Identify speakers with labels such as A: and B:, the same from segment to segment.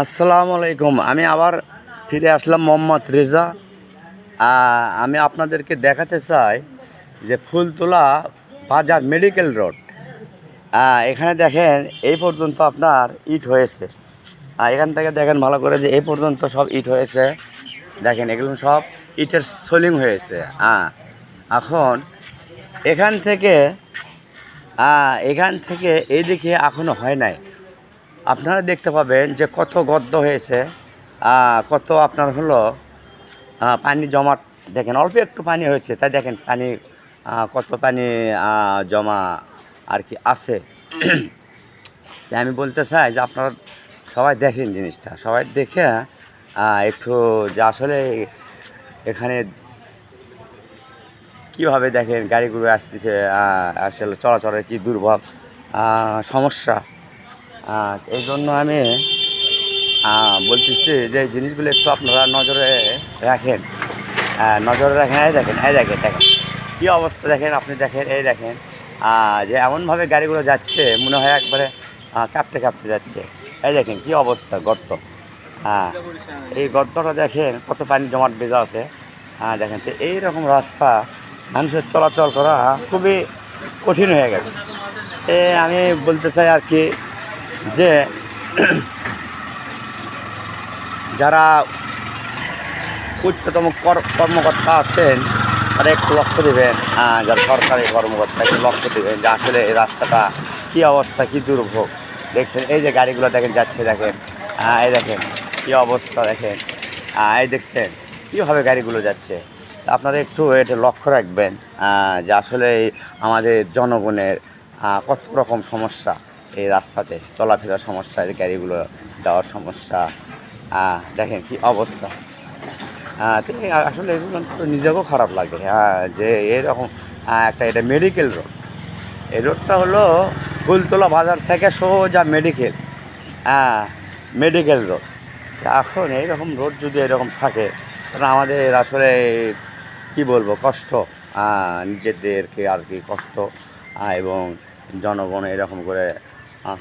A: আসসালামু আলাইকুম। আমি আবার ফিরে আসলাম মোহাম্মদ রেজা। আমি আপনাদেরকে দেখাতে চাই যে ফুলতলা বাজার মেডিকেল রোড। এখানে দেখেন এই পর্যন্ত আপনার ইট হয়েছে। এখান থেকে দেখেন ভালো করে যে এই পর্যন্ত সব ইট হয়েছে। দেখেন এগুলো সব ইটের সোলিং হয়েছে। এখন এখান থেকে এইদিকে এখনও হয় নাই। আপনারা দেখতে পাবেন যে কত গর্ত হয়েছে, কত আপনার হলো পানি জমাট। দেখেন অল্প একটু পানি হয়েছে, তাই দেখেন পানি কত পানি জমা আর কি আছে। তাই আমি বলতে চাই যে আপনারা সবাই দেখেন জিনিসটা, সবাই দেখে একটু যে আসলে এখানে কীভাবে দেখেন গাড়িগুলো আসতেছে, আসলে চলাচলের কী দুর্ভোগ সমস্যা। এই জন্য আমি বলতেছি যে এই জিনিসগুলো একটু আপনারা নজরে রাখেন। এই দেখেন দেখেন কী অবস্থা। দেখেন আপনি দেখেন, এই দেখেন যে এমনভাবে গাড়িগুলো যাচ্ছে মনে হয় একবারে কাঁপতে কাঁপতে যাচ্ছে। এই দেখেন কী অবস্থা, গর্ত। এই গর্তটা দেখেন কত পানি জমাট বেজা আছে। দেখেন তো এইরকম রাস্তা মানুষের চলাচল করা খুবই কঠিন হয়ে গেছে। আমি বলতে চাই আর কি যে যারা উচ্চতম কর্মকর্তা আছেন তারা একটু লক্ষ্য দেবেন, যারা সরকারি কর্মকর্তা একটু লক্ষ্য দেবেন যে আসলে এই রাস্তাটা কী অবস্থা, কী দুর্ভোগ। দেখছেন এই যে গাড়িগুলো দেখেন যাচ্ছে, দেখেন এই দেখেন কী অবস্থা, দেখেন এই দেখছেন কীভাবে গাড়িগুলো যাচ্ছে। আপনারা একটু এটা লক্ষ্য রাখবেন যে আসলে আমাদের জনগণের কত রকম সমস্যা এই রাস্তাতে, চলাফেরার সমস্যা, এই গাড়িগুলো যাওয়ার সমস্যা। দেখেন কি অবস্থা। আসলে এগুলো নিজেকেও খারাপ লাগে যে এরকম একটা এটা মেডিকেল রোড। এই রোডটা হলো ফুলতলা বাজার থেকে সোজা মেডিকেল রোড। এখন এইরকম রোড যদি এরকম থাকে তাহলে আমাদের আসলে কি বলবো, কষ্ট, নিজেদেরকে আর কি কষ্ট, এবং জনগণ এরকম করে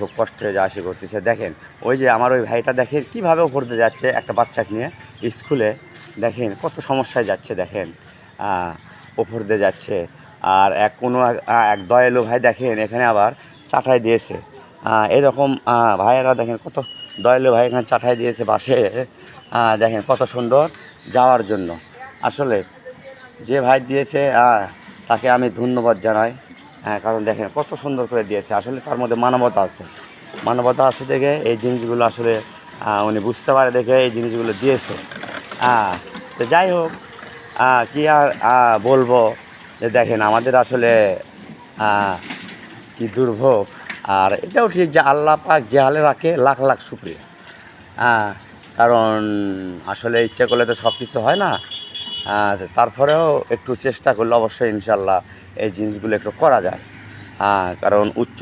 A: খুব কষ্টে যা আসি করতেছে। দেখেন ওই যে আমার ওই ভাইটা দেখেন কীভাবে উপর দিয়ে যাচ্ছে একটা বাচ্চাকে নিয়ে স্কুলে। দেখেন কত সমস্যায় যাচ্ছে, দেখেন উপর দিয়ে যাচ্ছে। আর এক দয়ালু ভাই দেখেন এখানে আবার চাটাই দিয়েছে। এরকম ভাইয়েরা দেখেন কত দয়ালু ভাই এখানে চাটাই দিয়েছে বাসে। দেখেন কত সুন্দর যাওয়ার জন্য। আসলে যে ভাই দিয়েছে তাকে আমি ধন্যবাদ জানাই। কারণ দেখেন কত সুন্দর করে দিয়েছে। আসলে তার মধ্যে মানবতা আছে দেখে এই জিনিসগুলো আসলে উনি বুঝতে পারে দেখে এই জিনিসগুলো দিয়েছে। তো যাই হোক, কি আর বলবো যে দেখেন আমাদের আসলে কি দুর্ভোগ। আর এটাও ঠিক যে আল্লাহ পাক যে হালে রাখে লাখ লাখ শুকরিয়া। কারণ আসলে ইচ্ছা করলে তো সব কিছু হয় না। তারপরেও একটু চেষ্টা করলে অবশ্যই ইনশাল্লাহ এই জিনিসগুলো একটু করা যায়। কারণ উচ্চ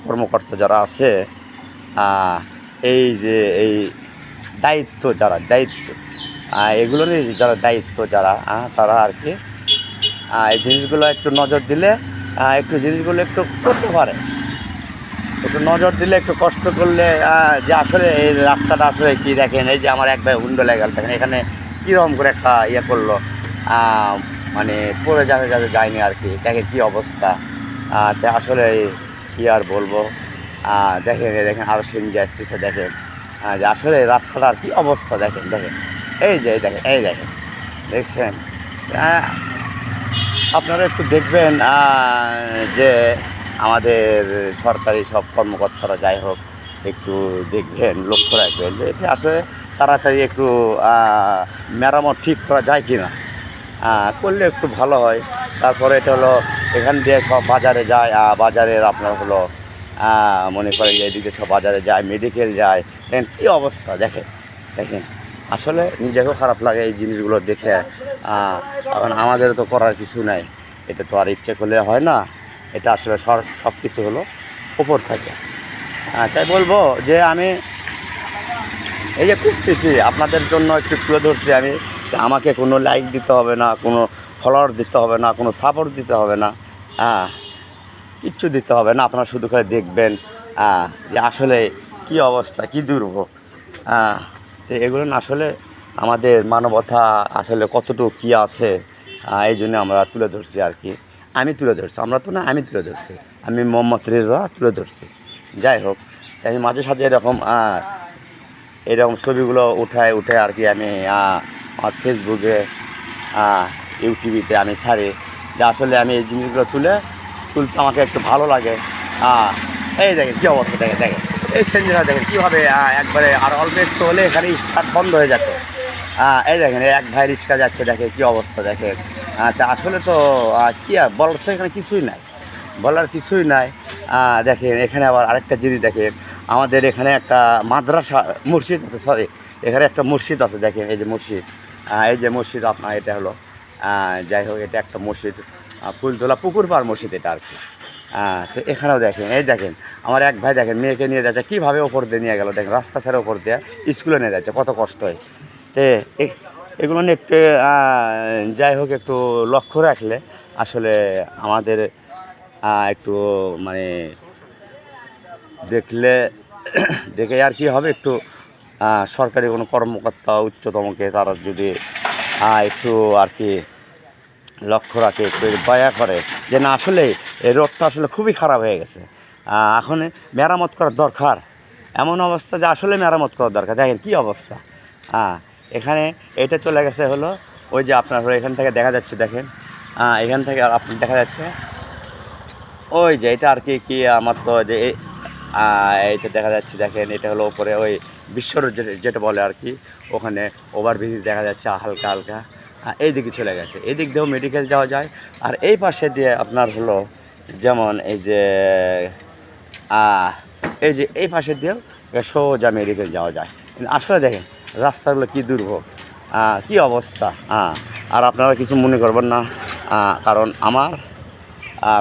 A: কর্মকর্তা যারা আছে, এই যে এই দায়িত্ব এগুলোরই যারা দায়িত্ব তারা আর কি এই জিনিসগুলো একটু নজর দিলে একটু জিনিসগুলো একটু করতে পারে। একটু নজর দিলে, একটু কষ্ট করলে যে আসলে এই রাস্তাটা আসলে কি দেখেন, এই যে আমার এক ভাই হুন্ডো লেগাল দেখেন এখানে কীরকম করে একটা করলো, মানে পড়ে যায়নি আর কি। দেখেন কী অবস্থা। তাই আসলে কী আর বলবো। দেখেন আরও সিনজি আসতেছে। দেখেন যে আসলে রাস্তাটার কী অবস্থা। দেখেন এই দেখছেন। আপনারা একটু দেখবেন যে আমাদের সরকারি সব কর্মকর্তারা যাই হোক একটু দেখবেন, লক্ষ্য রাখবেন যে এটা আসলে তাড়াতাড়ি একটু মেরামত ঠিক করা যায় কি না, করলে একটু ভালো হয়। তারপরে এটা হলো এখান দিয়ে সব বাজারে যায়, বাজারের আপনার হলো মনে করেন এদিকে সব বাজারে যায়, মেডিকেল যায়। কী অবস্থা দেখেন আসলে নিজেকেও খারাপ লাগে এই জিনিসগুলো দেখে। এখন আমাদেরও তো করার কিছু নাই, এটা তো আর ইচ্ছে করলে হয় না। এটা আসলে সব কিছু হলো উপর থাকে। তাই বলবো যে আমি এই যে করতেছি আপনাদের জন্য একটু তুলে ধরছি আমি, আমাকে কোনো লাইক দিতে হবে না, কোনো ফলোয়ার দিতে হবে না, কোনো সাপোর্ট দিতে হবে না, কিচ্ছু দিতে হবে না। আপনারা শুধু করে দেখবেন, যে আসলে কি অবস্থা, কি দুর্ভোগ। তো এগুলো না আসলে আমাদের মানবতা আসলে কতটুকু কী আছে, এই জন্য আমরা তুলে ধরছি আর কি। আমি তুলে ধরছি, আমরা তো না, আমি তুলে ধরছি, আমি মোহাম্মদ রেজা তুলে ধরছি। যাই হোক, আমি মাঝে সাঝে এরকম এরকম ছবিগুলো উঠে আর কি আমি আমার ফেসবুকে, ইউটিউবিতে আমি ছাড়ি, যে আসলে আমি এই জিনিসগুলো তুলতে আমাকে একটু ভালো লাগে। এই দেখেন কী অবস্থা, দেখেন এই সেঞ্জুরা দেখেন কীভাবে একবারে আর অল্প একটু হলে এখানে স্টার্ট বন্ধ হয়ে যেত। এই দেখেন এক ভাই রিক্সা যাচ্ছে, দেখে কী অবস্থা দেখেন। তা আসলে তো কী আর বলার, তো এখানে কিছুই নাই, বলার কিছুই নাই। দেখেন এখানে আবার আরেকটা জিনিস দেখেন, আমাদের এখানে একটা মাদ্রাসা মসজিদ আছে, সরি এখানে একটা মসজিদ আছে, দেখেন এই যে মসজিদ আপনার, এটা হলো যাই হোক এটা একটা মসজিদ, ফুলতলা পুকুর পাড় মসজিদ এটা আর কি। তো এখানেও দেখেন, এই দেখেন আমার এক ভাই দেখেন মেয়েকে নিয়ে যাচ্ছে, কীভাবে ওপর দিয়ে নিয়ে গেল দেখেন, রাস্তা ছেড়ে ওপর দিয়ে স্কুলে নিয়ে যাচ্ছে, কত কষ্ট হয়। তো এগুলো নিয়ে একটু যাই হোক একটু লক্ষ্য রাখলে আসলে আমাদের একটু মানে দেখলে দেখে আর কি হবে, একটু সরকারি কোনো কর্মকর্তা উচ্চতমকে তারা যদি একটু আর কি লক্ষ্য রাখে, একটু দয়া করে যে না আসলে এই রোডটা আসলে খুবই খারাপ হয়ে গেছে, এখন মেরামত করার দরকার, এমন অবস্থা যে আসলে মেরামত করার দরকার। দেখেন কী অবস্থা, এখানে এটা চলে গেছে হলো ওই যে আপনার হলো এখান থেকে দেখা যাচ্ছে, দেখেন এখান থেকে আপনি দেখা যাচ্ছে ওই যে এটা আর কি আমার তো যে এইটা দেখা যাচ্ছে, দেখেন এটা হলো ওপরে ওই বিশ্বরোড যেটা বলে আর কি, ওখানে ওভারব্রিজ দেখা যাচ্ছে হালকা হালকা, এই দিকে চলে গেছে, এই দিক দিয়েও মেডিকেল যাওয়া যায়। আর এই পাশে দিয়ে আপনার হলো যেমন এই পাশে দিয়েও সোজা মেডিকেল যাওয়া যায়। কিন্তু আসলে দেখেন রাস্তাগুলো কী দুর্ভোগ, কী অবস্থা। আর আপনারা কিছু মনে করবেন না, কারণ আমার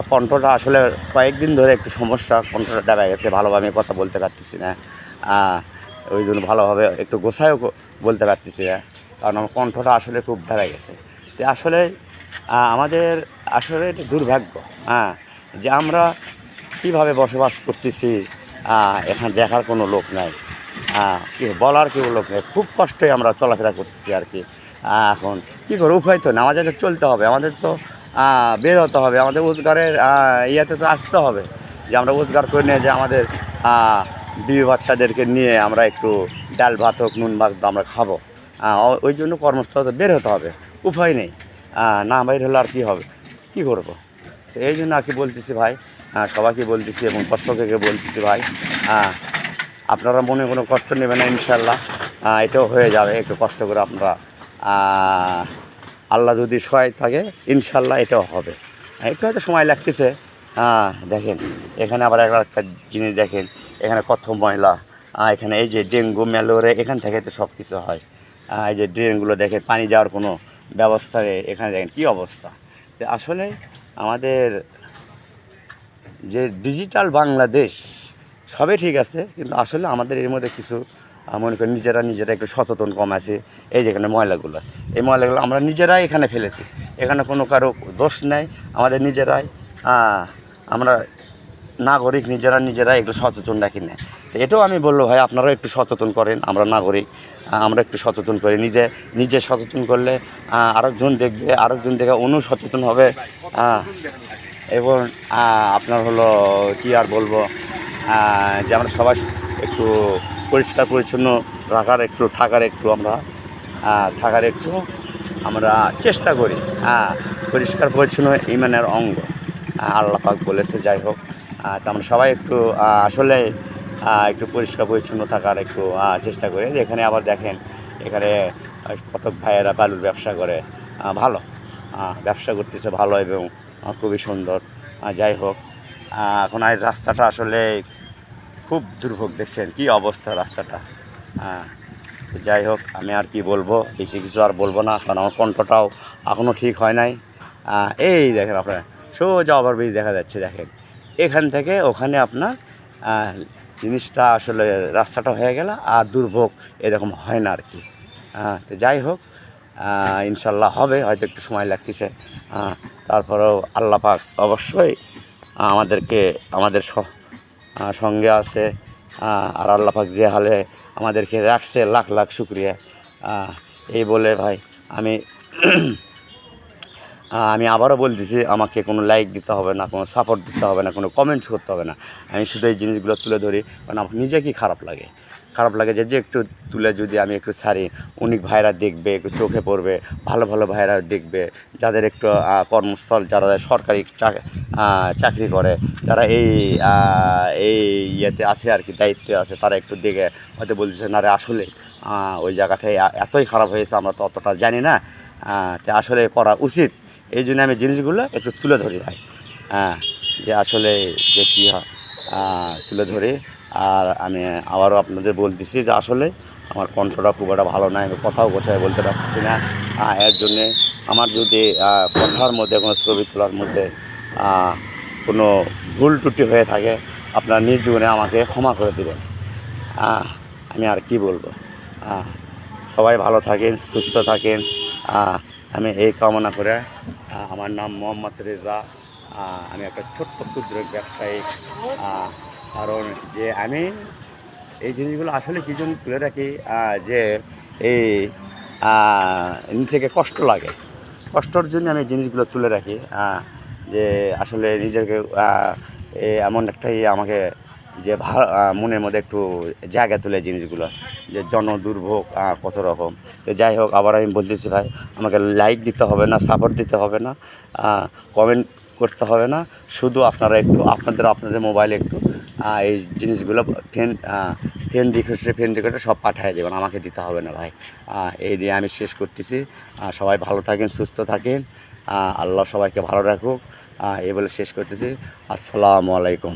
A: কণ্ঠটা আসলে কয়েকদিন ধরে একটু সমস্যা, কণ্ঠটা দাঁড়া গেছে, ভালোভাবে আমি কথা বলতে পারতেছি না, ওই জন্য ভালোভাবে একটু গোছায়ও বলতে পারতেছি না, কারণ আমার কণ্ঠটা আসলে খুব দাঁড়া গেছে। তো আসলে আমাদের আসলে এটা দুর্ভাগ্য, যে আমরা কীভাবে বসবাস করতেছি, এখানে দেখার কোনো লোক নাই, কি বলার কেউ লোক নেই, খুব কষ্টে আমরা চলাফেরা করতেছি আর কি। এখন কী করে, উপায় তো না, আমাদের তো চলতে হবে, আমাদের তো বের হতে হবে, আমাদের রোজগারের ইয়েতে তো আসতে হবে, যে আমরা রোজগার করে নিয়ে যে আমাদের বিবি বাচ্চাদেরকে নিয়ে আমরা একটু ডাল ভাত হোক নুন ভাত আমরা খাবো, ওই জন্য কর্মস্থলে বের হতে হবে, উপায় নেই, না বের হলে আর কী হবে, কী করবো। তো এই জন্য আর কি বলতেছি ভাই, সবাইকে বলতেছি এবং দর্শককে বলতেছি ভাই, আপনারা মনে কোনো কষ্ট নেবেন না, ইনশাল্লাহ এটাও হয়ে যাবে, একটু কষ্ট করে আপনারা আল্লাহ যদি সহায় থাকে ইনশাল্লাহ এটাও হবে, একটু হয়তো সময় লাগতেছে। দেখেন এখানে আবার একটা জিনিস দেখেন, এখানে কত ময়লা, এখানে এই যে ডেঙ্গু ম্যালেরিয়া এখান থেকে তো সব কিছু হয়, এই যে ড্রেনগুলো দেখেন পানি যাওয়ার কোনো ব্যবস্থা নেই, এখানে দেখেন কী অবস্থা। তো আসলে আমাদের যে ডিজিটাল বাংলাদেশ সবই ঠিক আছে, কিন্তু আসলে আমাদের এর মধ্যে কিছু মনে করি নিজেরা একটু সচেতন কম আছে। এই যেখানে ময়লাগুলো, এই ময়লাগুলো আমরা নিজেরাই এখানে ফেলেছি, এখানে কোনো কারো দোষ নেই, আমাদের নিজেরাই আমরা নাগরিক নিজেরা এগুলো সচেতন রাখি না। তো এটাও আমি বললো ভাই আপনারাও একটু সচেতন করেন, আমরা নাগরিক, আমরা একটু সচেতন করি, নিজে সচেতন করলে আরেকজন দেখে অন্য সচেতন হবে। এবং আপনার হলো কি আর বলবো, যে আমরা সবাই একটু পরিষ্কার পরিচ্ছন্ন থাকার একটু আমরা চেষ্টা করি। পরিষ্কার পরিচ্ছন্ন ইমানের অঙ্গ, আল্লাহ পাক বলেছে। যাই হোক, তো আমরা সবাই একটু আসলে একটু পরিষ্কার পরিচ্ছন্ন থাকার একটু চেষ্টা করি। এখানে আবার দেখেন, এখানে কত ভাইয়েরা বালুর ব্যবসা করে, ভালো ব্যবসা করতেছে ভালো এবং খুবই সুন্দর। যাই হোক, এখন আর রাস্তাটা আসলে খুব দুর্ভোগ, দেখছেন কী অবস্থা রাস্তাটা। যাই হোক, আমি আর কি বলবো, বেশি কিছু আর বলবো না, কারণ আমার কণ্ঠটাও এখনও ঠিক হয় নাই। এই দেখেন আপনার সোজা ওভারব্রিজ দেখা যাচ্ছে, দেখেন এখান থেকে ওখানে আপনার জিনিসটা আসলে রাস্তাটা হয়ে গেলে আর দুর্ভোগ এরকম হয় না আর কি। তো যাই হোক, ইনশাল্লাহ হবে, হয়তো একটু সময় লাগতেছে, তারপরেও আল্লাহ পাক অবশ্যই আমাদের সঙ্গে আছে। আর আল্লাহ পাক যে হালে আমাদেরকে রাখছে, লাখ লাখ শুকরিয়া। এই বলে ভাই আমি আমি আবারও বলতেছি, আমাকে কোনো লাইক দিতে হবে না, কোনো সাপোর্ট দিতে হবে না, কোনো কমেন্টস করতে হবে না। আমি শুধু এই জিনিসগুলো তুলে ধরি, কারণ আমার নিজেকেই খারাপ লাগে যে একটু তুলে যদি আমি একটু ছাড়ি, অনেক ভাইরা দেখবে, একটু চোখে পড়বে, ভালো ভালো ভাইরা দেখবে, যাদের একটু কর্মস্থল, যারা সরকারি চাকরি করে, যারা এই ইয়েতে আছে আর কি, দায়িত্বে আছে, তারা একটু দেখে হয়তো বলতেছে না রে আসলে ওই জায়গাটায় এতই খারাপ হয়েছে, আমরা তো অতটা জানি না, তো আসলে করা উচিত। এই জন্য আমি জিনিসগুলো একটু তুলে ধরি ভাই, যে আসলে যে কী হয় তুলে ধরি। আর আমি আবারও আপনাদের বলতেছি যে আসলে আমার কণ্ঠটা খুব একটা ভালো নয়, আমি কথাও গোছায় বলতে পারছি না। এর জন্যে আমার যদি কথার মধ্যে, কোনো ছবি তোলার মধ্যে কোনো ভুল ত্রুটি হয়ে থাকে, আপনার নিজ জীবনে আমাকে ক্ষমা করে দেবেন। আমি আর কি বলবো। সবাই ভালো থাকেন, সুস্থ থাকেন, আমি এই কামনা করে। আমার নাম মোহাম্মদ রেজা। আমি একটা ছোট্ট ক্ষুদ্র ব্যবসায়ী। কারণ যে আমি এই জিনিসগুলো আসলে কী জন্য তুলে রাখি, যে এই নিজেকে কষ্টর জন্য আমি জিনিসগুলো তুলে রাখি। যে আসলে নিজেকে এমন একটাই আমাকে যে মনের মধ্যে একটু জায়গা তুলে জিনিসগুলো, যে জনদুর্ভোগ কত রকম। তো যাই হোক, আবার আমি বলতেছি ভাই, আমাকে লাইক দিতে হবে না, সাপোর্ট দিতে হবে না, কমেন্ট করতে হবে না, শুধু আপনারা একটু আপনাদের মোবাইলে একটু এই জিনিসগুলো ফ্রেন্ড রিকোয়েস্টে সব পাঠিয়ে দেবেন, আমাকে দিতে হবে না ভাই। এই দিয়ে আমি শেষ করতেছি। সবাই ভালো থাকেন, সুস্থ থাকেন, আল্লাহ সবাইকে ভালো রাখুক। এই বলে শেষ করতেছি। আসসালামু আলাইকুম।